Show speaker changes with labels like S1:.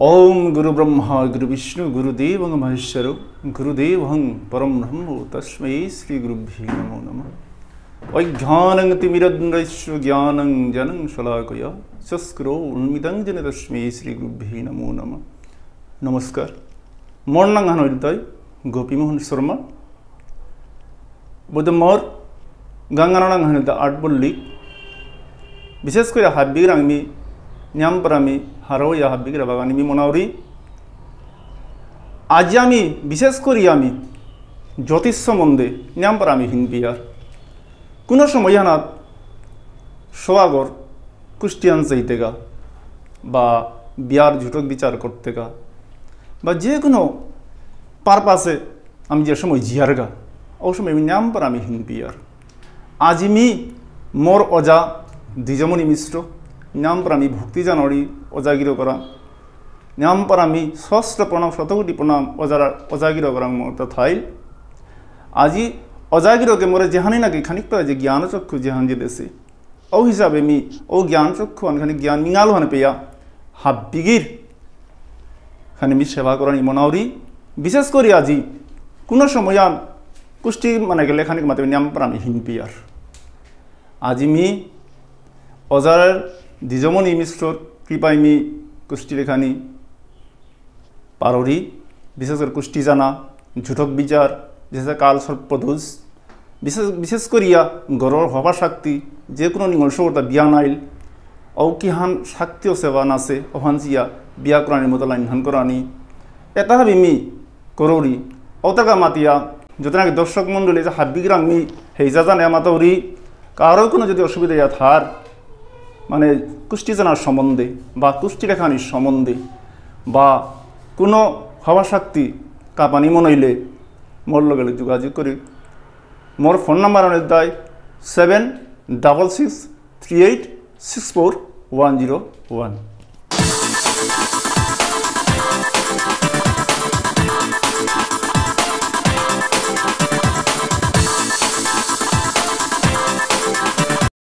S1: ओम गुरु ब्रह्मा गुरु विष्णु गुरुदेव महेश्वर गुरुदेवं परम ब्रह्म तस्मै श्री गुरुभ्यो नमो नमः। अज्ञानं तिमिरन्धस्य ज्ञानं जनं शलाकया चक्षुरो उन्मिलितं येन तस्मै श्री गुरुभ्यो नमो नमः। नमस्कार। मोरनां हानोइताय गोपीमोहन शर्मा बुधमोर गंगानां हानोइता आर्ट बल्ली विशेष कर हाबिग्रांगमी न्यामपरामी हारो या हाबिग्रा बागानी मी मनावरी आज आमी विशेष करी आमी ज्योतिष सम्बन्धे न्यामपरामी हिंबियार कोनो समय हानात सोआगर क्रिस्टियान चाइतेगा बा बियार झुटक विचार करतेगा बा जे कोनो पारपासे आमी जे समय जियारगा ओ समय न्यामपरामी हिंबियार आज मी मोर अजा द्विजमणि मिश्र न्यामपरामी भक्ति जानरी अजागिरो करा न्यामपरामी सहस्र प्रणाम शतकोटी प्रणाम अजागिरो करा तथाई आज अजागिरो के मोरे जेहानी नाकी खानिक जे ज्ञान चक्षु जेहान जे देसे ओ हिसाबे मी ओ ज्ञान चक्षु खानी ज्ञान मिंगालो हाने पेया हाबिगिर खानी मी सेवा करानी मनावरी विशेष करी आज कोनो समयान कुष्टी माने गेले खानिक माते न्यामपरामी हिंपियार आज मी अजार द्विजमणि मिश्र कृपाय मी कुष्टी लेखानी पारोरी विशेषकर कुष्टी जाना झुटक विचार जैसे काल सर्पदोष विशेष करिया गरर हवा शक्ति जेको निगलसोता बियान आइल औ किहान शक्ति सेवा नासे अहानजिया बिया करानी मतलाइन हन करानी एता हाबि मी करोरी औताका मातिया जतना दर्शक मंडली हाबिग्रां मी हेजा जाना मातौरी कारो कोनो यदि असुविधा थार माने कुष्टी जानार सम्बन्धे बा कुष्टी लेखानी सम्बन्धे बा कोनो हवा शक्ति कापानी मनइले मोर लगे जोगाजोग करी मोर फोन नम्बर अनुदाय 7663864101।